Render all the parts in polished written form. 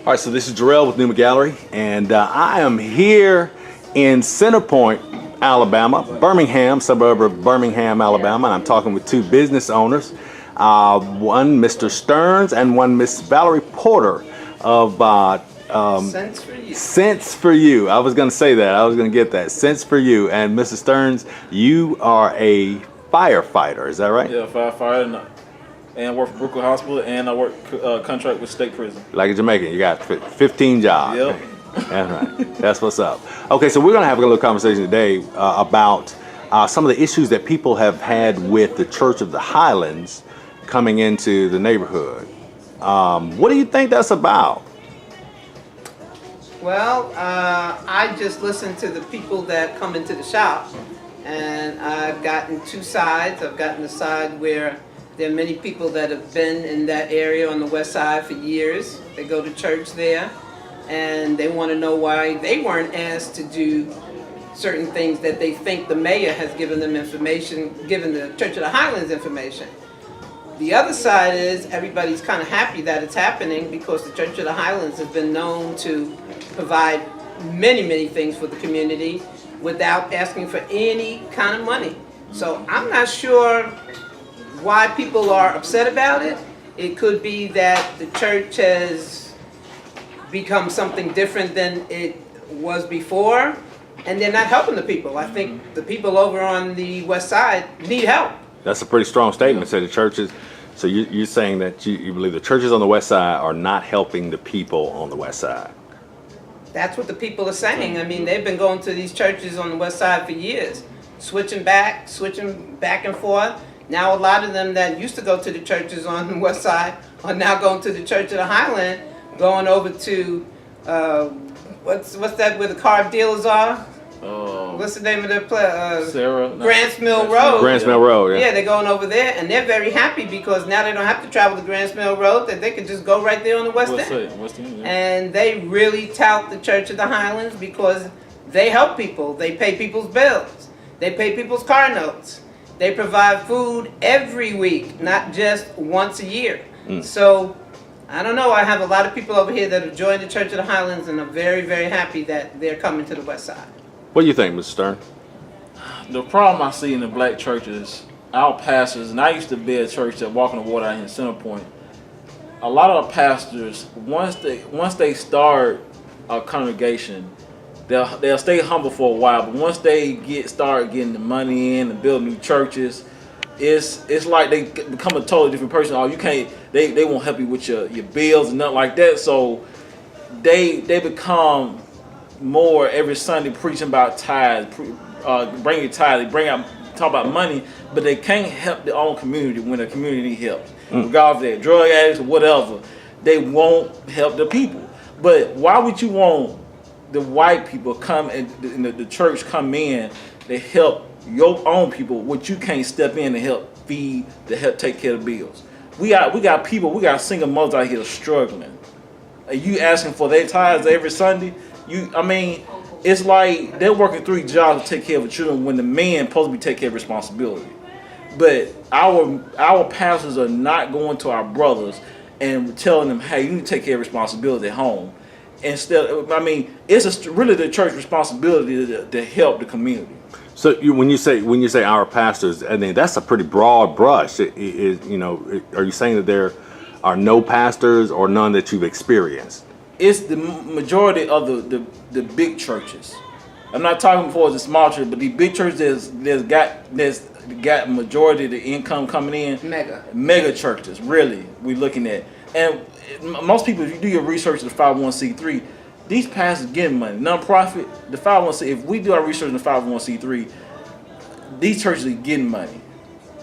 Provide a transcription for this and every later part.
All right, so this is Gerrel with Numa Gallery, and I am here in Center Point, Alabama, Birmingham, suburb of Birmingham, Alabama, and I'm talking with two business owners, one Mr. Stearns and one Miss Valerie Porter of Sense for You. Sense for You. I was going to say that. I was going to get that. Sense for You. And Mr. Stearns, you are a firefighter. Is that right? Yeah, firefighter. And I work for Brooklyn Hospital, and I work contract with state prison. Like a Jamaican, you got 15 jobs. Yep. That's right. That's what's up. Okay, so we're going to have a little conversation today about some of the issues that people have had with the Church of the Highlands coming into the neighborhood. What do you think that's about? Well, I just listen to the people that come into the shop, and I've gotten two sides. I've gotten the side where there are many people that have been in that area on the west side for years. They go to church there, and they want to know why they weren't asked to do certain things that they think the mayor has given them information, given the Church of the Highlands information. The other side is everybody's kind of happy that it's happening because the Church of the Highlands has been known to provide many, many things for the community without asking for any kind of money. So I'm not sure why people are upset about it. It could be that the church has become something different than it was before, and they're not helping the people. I think the people over on the west side need help. That's a pretty strong statement. So the churches, so you're saying that you believe the churches on the west side are not helping the people on the west side. That's what the people are saying. I mean, they've been going to these churches on the west side for years, switching back and forth. Now a lot of them that used to go to the churches on the west side are now going to the Church of the Highland, going over to what's that where the car dealers are? What's the name of their place? Grants Mill Road. Grants Mill Road, yeah. Yeah, they're going over there, and they're very happy because now they don't have to travel to Grants Mill Road, that they can just go right there on the west end. Yeah. And they really tout the Church of the Highlands because they help people. They pay people's bills. They pay people's car notes. They provide food every week, not just once a year. So, I don't know, I have a lot of people over here that have joined the Church of the Highlands and are very, very happy that they're coming to the west side. What do you think, Mr. Stern? The problem I see in the black churches, our pastors, and I used to be at a church that walk on the water out here in Center Point. A lot of our pastors, once they start a congregation, they'll stay humble for a while, but once they start getting the money in and build new churches, it's like they become a totally different person. Oh, you can't. They won't help you with your bills and nothing like that. So they become more every Sunday preaching about tithes, bring your tithe. They talk about money, but they can't help their own community when the community helps. Regardless if they're drug addicts or whatever, they won't help the people. But why would you want the white people come and the church come in to help your own people, what you can't step in to help feed, to help take care of the bills? We got people, we got single mothers out here struggling. And you asking for their tithes every Sunday? It's like they're working 3 jobs to take care of the children when the man supposed to be taking care of responsibility. But our pastors are not going to our brothers and telling them, hey, you need to take care of responsibility at home. Instead, it's really the church responsibility to help the community. So when you say our pastors, I mean that's a pretty broad brush. Are you saying that there are no pastors or none that you've experienced? It's the majority of the big churches. I'm not talking for the small church, but the big churches there's got majority of the income coming in. Mega churches, really, we're looking at. And most people, if you do your research in the 501c3, these pastors getting money. Nonprofit, the 501c, if we do our research in the 501c3, these churches are getting money.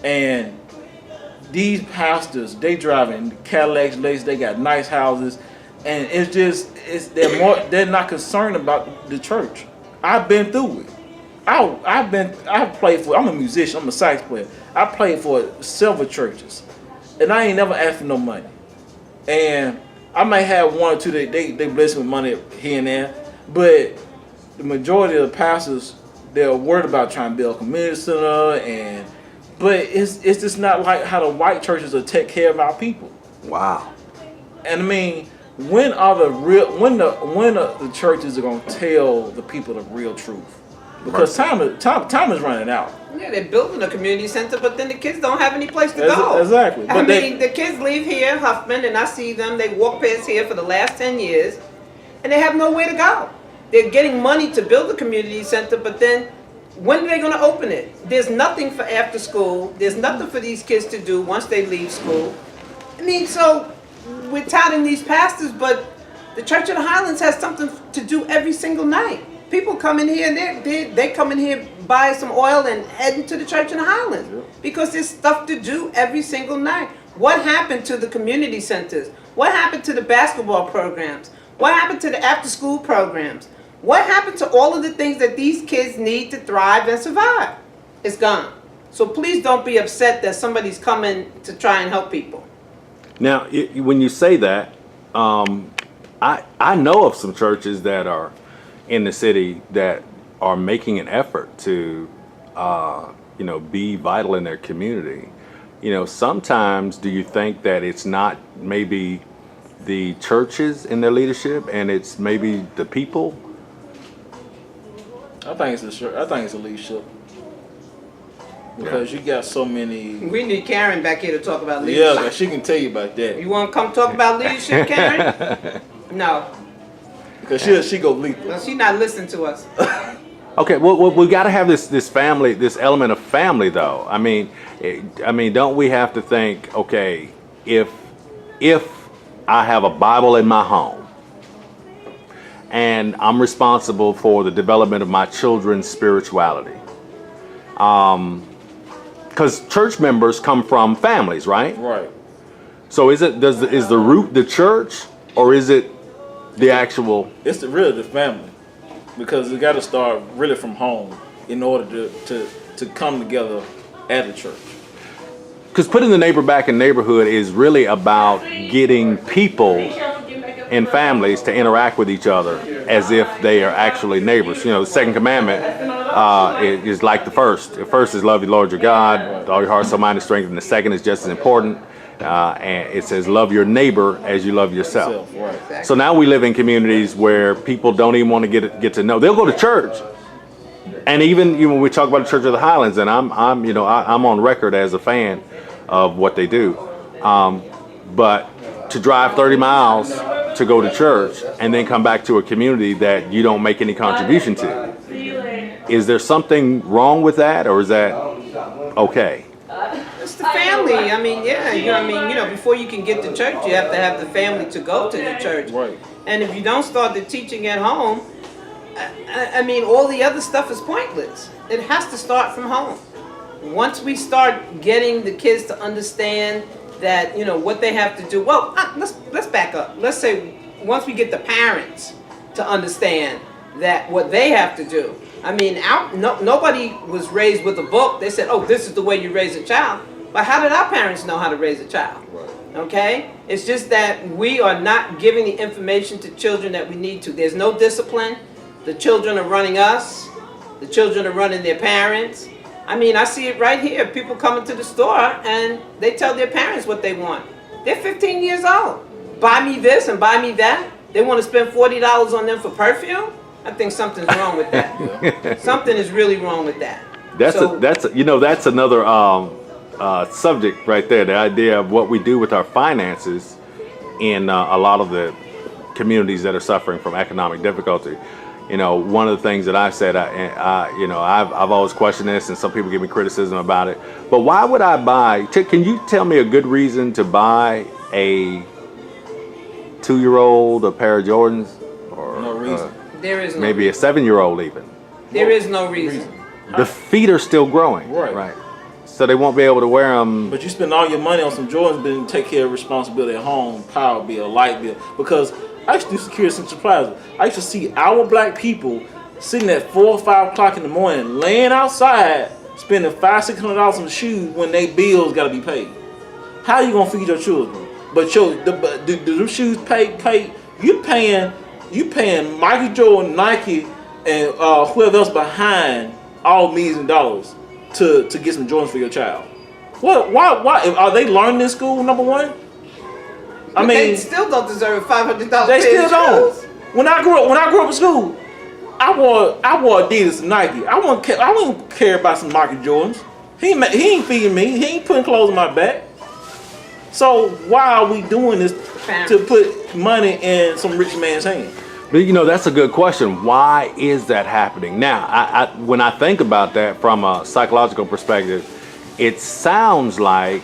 And these pastors, they driving Cadillacs, they got nice houses, and they're not concerned about the church. I've been through it. I've played for, I'm a musician, I'm a sax player. I played for several churches, and I ain't never asked for no money. And I might have one or two that they bless me with money here and there, but the majority of the pastors, they're worried about trying to build a community center, but it's just not like how the white churches will take care of our people. Wow. And when are the churches are gonna tell the people the real truth? Because time is running out. Yeah, they're building a community center, but then the kids don't have any place to go. Exactly. I mean, the kids leave here, Huffman, and I see them. They walk past here for the last 10 years, and they have nowhere to go. They're getting money to build a community center, but then when are they going to open it? There's nothing for after school. There's nothing for these kids to do once they leave school. I mean, so we're touting these pastors, but the Church of the Highlands has something to do every single night. People come in here and they come in here, buy some oil and head into the Church of the Highlands because there's stuff to do every single night. What happened to the community centers? What happened to the basketball programs? What happened to the after school programs? What happened to all of the things that these kids need to thrive and survive? It's gone. So please don't be upset that somebody's coming to try and help people. Now, when you say that, I know of some churches that are in the city that are making an effort to, be vital in their community. Sometimes do you think that it's not maybe the churches in their leadership and it's maybe the people? I think it's a leadership. Because you got so many. We need Karen back here to talk about leadership. Yeah, she can tell you about that. You want to come talk about leadership, Karen? No. Because she go leap. Well, she's not listening to us. Okay, well, we got to have this family, this element of family, though. I mean, don't we have to think? Okay, if I have a Bible in my home, and I'm responsible for the development of my children's spirituality, because church members come from families, right? Right. So is the root the church, or is it the actual? It's really the family, because it got to start really from home in order to come together at the church. Because putting the neighbor back in neighborhood is really about getting people in families to interact with each other as if they are actually neighbors. The second commandment is like the first. The first is love the Lord your God with all your heart, soul, mind, and strength. And the second is just as important. And it says love your neighbor as you love yourself. Right. So now we live in communities where people don't even want to get to know. They'll go to church. And even when we talk about the Church of the Highlands, and I'm on record as a fan of what they do. But to drive 30 miles to go to church and then come back to a community that you don't make any contribution to, is there something wrong with that, or is that okay? It's the family. I mean, yeah, before you can get to church, you have to have the family to go to the church. Right. And if you don't start the teaching at home, I mean, all the other stuff is pointless. It has to start from home. Once we start getting the kids to understand that, what they have to do. Well, let's back up. Let's say once we get the parents to understand that what they have to do. I mean, nobody was raised with a book. They said, oh, this is the way you raise a child. But how did our parents know how to raise a child? Right. Okay? It's just that we are not giving the information to children that we need to. There's no discipline. The children are running us. The children are running their parents. I mean, I see it right here. People come into the store and they tell their parents what they want. They're 15 years old. Buy me this and buy me that. They want to spend $40 on them for perfume. I think something's wrong with that. Something is really wrong with that. That's another subject right there. The idea of what we do with our finances in a lot of the communities that are suffering from economic difficulty. One of the things that I've said, I've always questioned this, and some people give me criticism about it. But why would I buy? Can you tell me a good reason to buy a 2-year-old a pair of Jordans, or No reason. There is no maybe a 7-year-old even? There is no reason. The feet are still growing, Right. So they won't be able to wear them. But you spend all your money on some Jordans, then take care of responsibility at home, power bill, light bill. Because I used to do security Central Plaza. I used to see our black people sitting at 4 or 5 o'clock in the morning, laying outside, spending $500-$600 on shoes when their bills got to be paid. How you gonna feed your children? But do shoes pay? You paying Michael Jordan, Nike, and whoever else behind all millions of dollars to get some Jordans for your child. Why? Are they learning in school? Number one. I mean, they still don't deserve $500. They still don't. When I grew up in school, I wore Adidas and Nike. I wouldn't care about some Michael Jordans. He ain't feeding me. He ain't putting clothes on my back. So why are we doing this to put money in some rich man's hand? But you know, that's a good question. Why is that happening? Now, when I think about that from a psychological perspective, it sounds like,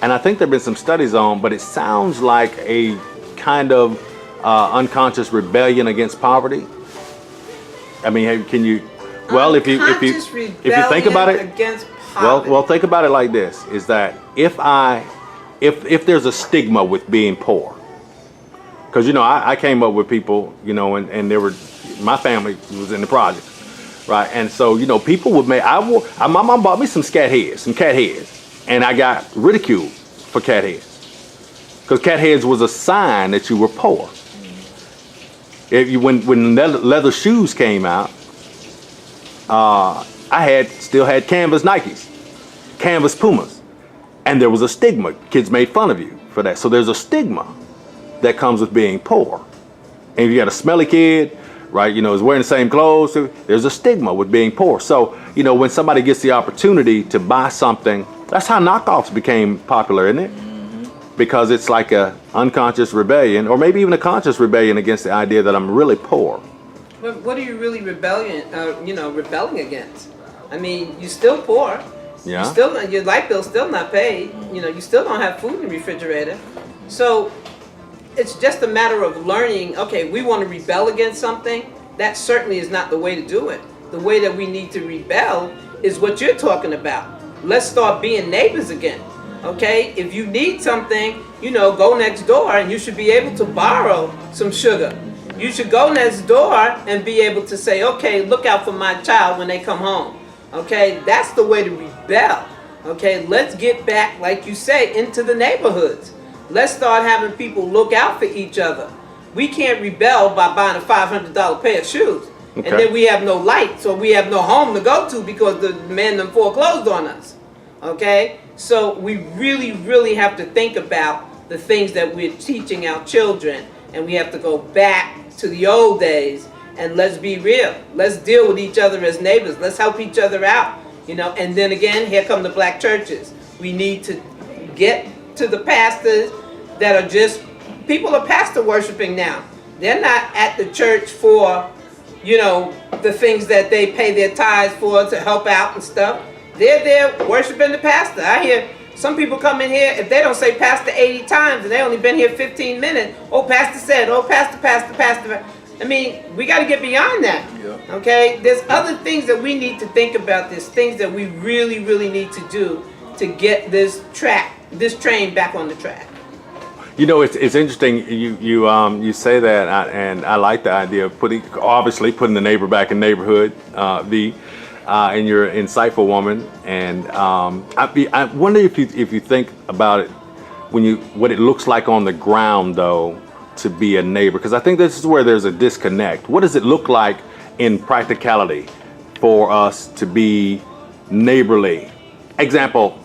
and I think there have been some studies on, but it sounds like a kind of unconscious rebellion against poverty. I mean, can you? Well, if you think about it, against poverty. well, think about it like this: is that if there's a stigma with being poor, because you know I came up with people, you know, and there were, my family was in the projects, right? And so you know people would make. My mom bought me some cat heads, and I got ridiculed for cat heads because cat heads was a sign that you were poor. When leather shoes came out, I still had canvas Nikes, canvas Pumas, and there was a stigma. Kids made fun of you for that. So there's a stigma that comes with being poor. And if you got a smelly kid, right, you know, is wearing the same clothes, there's a stigma with being poor. So, you know, when somebody gets the opportunity to buy something, that's how knockoffs became popular, isn't it? Because it's like a unconscious rebellion, or maybe even a conscious rebellion against the idea that I'm really poor. But what are you really rebelling against? I mean, you're still poor. Yeah. Your light bill's still not paid. You know, you still don't have food in the refrigerator. So it's just a matter of learning. Okay, we want to rebel against something. That certainly is not the way to do it. The way that we need to rebel is what you're talking about. Let's start being neighbors again. Okay, if you need something, you know, go next door and you should be able to borrow some sugar. You should go next door and be able to say, okay, look out for my child when they come home. Okay, that's the way to rebel. Okay, let's get back, like you say, into the neighborhoods. Let's start having people look out for each other. We can't rebel by buying a $500 pair of shoes. Okay. And then we have no light, so we have no home to go to because the man done foreclosed on us. Okay? So we really, really have to think about the things that we're teaching our children, and we have to go back to the old days and let's be real. Let's deal with each other as neighbors. Let's help each other out, you know. And then again, here come the black churches. We need to get to the pastors that are just, people are pastor worshiping now. They're not at the church for, you know, the things that they pay their tithes for to help out and stuff. They're there worshiping the pastor. I hear some people come in here, if they don't say pastor 80 times and they only been here 15 minutes, oh, pastor said, oh, pastor. I mean, we got to get beyond that. Yeah. Okay? There's other things that we need to think about. There's things that we really, really need to do to get this train back on the track. You know, it's interesting. You say that, and I like the idea of putting the neighbor back in neighborhood. And you're an insightful woman, and I wonder if you think about it what it looks like on the ground though to be a neighbor, because I think this is where there's a disconnect. What does it look like in practicality for us to be neighborly? Example,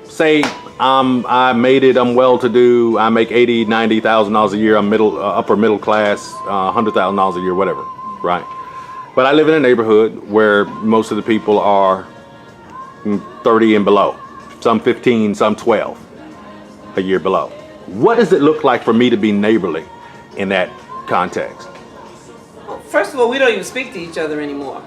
say I made it, I'm well-to-do, I make $80,000-$90,000 a year, I'm upper middle class, $100,000 a year, whatever, right? But I live in a neighborhood where most of the people are 30 and below, some 15, some 12 a year below. What does it look like for me to be neighborly in that context? Well, first of all, we don't even speak to each other anymore.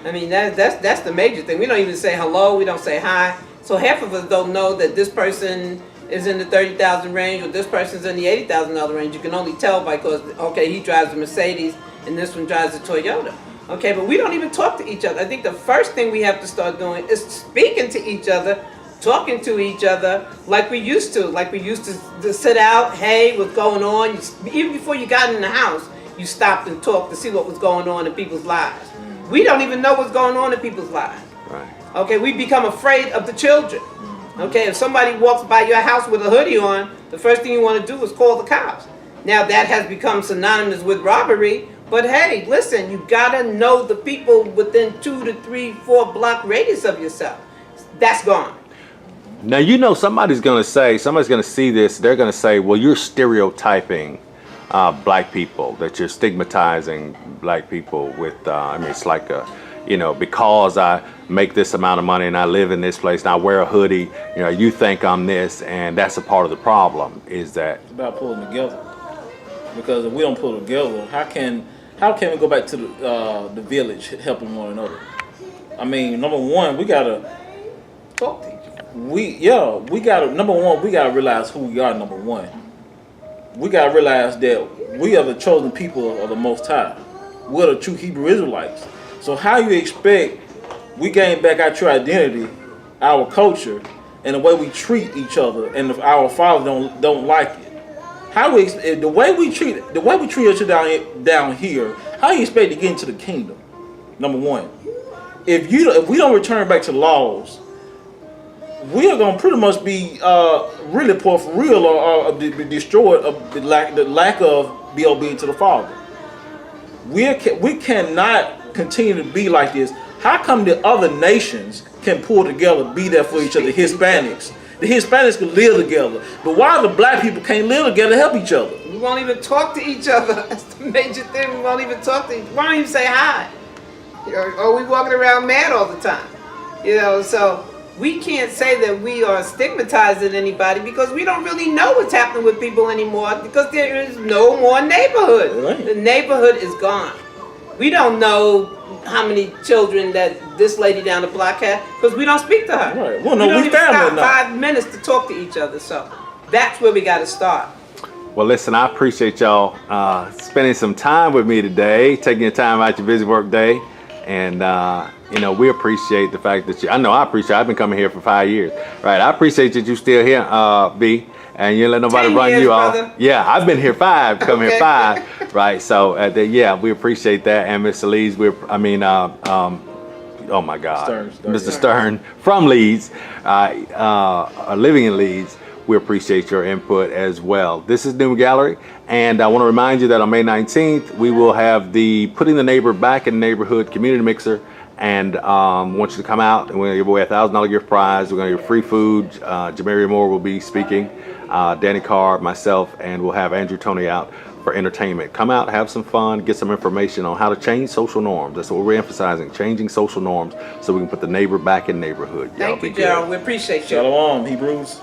I mean, that's the major thing. We don't even say hello. We don't say hi. So half of us don't know that this person is in the $30,000 range or this person's in the $80,000 range. You can only tell because, okay, he drives a Mercedes and this one drives a Toyota. Okay, but we don't even talk to each other. I think the first thing we have to start doing is speaking to each other, talking to each other like we used to sit out, hey, what's going on? Even before you got in the house, you stopped and talked to see what was going on in people's lives. We don't even know what's going on in people's lives. Right. Okay, we become afraid of the children. Okay, if somebody walks by your house with a hoodie on, the first thing you want to do is call the cops. Now that has become synonymous with robbery. But hey, listen, you gotta know the people within 2 to 3, 4 block radius of yourself. That's gone. Now, you know, somebody's going to see this. They're going to say, well, you're stereotyping black people, that you're stigmatizing black people with, I mean, it's like because I make this amount of money and I live in this place and I wear a hoodie, you think I'm this, and that's a part of the problem, is that. It's about pulling together. Because if we don't pull together, how can we go back to the village helping one another? I mean, number one, we gotta Talk to each other. we gotta realize who we are. Number one, we gotta realize that we are the chosen people of the Most High. We're the true Hebrew Israelites. So how you expect we gain back our true identity, our culture, and the way we treat each other, and if our fathers don't like it? How the way we treat each other down here? How you expect to get into the kingdom? Number one, if we don't return back to the laws, we are gonna pretty much be really poor for real, or be destroyed of the lack of be obedient to the Father. We cannot continue to be like this. How come the other nations can pull together, be there for each other? The Hispanics can live together, but why the black people can't live together to help each other? We won't even talk to each other. That's the major thing. We won't even talk to each other. We won't even say hi. Or we walking around mad all the time. So we can't say that we are stigmatizing anybody because we don't really know what's happening with people anymore because there is no more neighborhood. Right. The neighborhood is gone. We don't know how many children that this lady down the block had because we don't speak to her. Right. Well, no, we don't we even family stop now. 5 minutes to talk to each other. So that's where we got to start. Well, listen, I appreciate y'all spending some time with me today, taking your time out your busy work day. And, we appreciate the fact that I've been coming here for 5 years. Right. I appreciate that you still here, B. And you let nobody 10 run years, you off. brother. Yeah, I've been here 5, come here Okay. 5. Right. So, we appreciate that. And Mr. Leeds, oh my God, Stearns, Mr. Stern from Leeds, living in Leeds. We appreciate your input as well. This is New Gallery, and I want to remind you that on May 19th, we will have the Putting the Neighbor Back in the Neighborhood Community Mixer, and want you to come out, and we're going to give away a $1,000 gift prize. We're going to give free food. Jamaria Moore will be speaking, Danny Carr, myself, and we'll have Andrew Tony out for entertainment. Come out, have some fun, get some information on how to change social norms. That's what we're emphasizing, changing social norms so we can put the neighbor back in neighborhood. Thank you, Gerrel. We appreciate you. Shalom, Hebrews.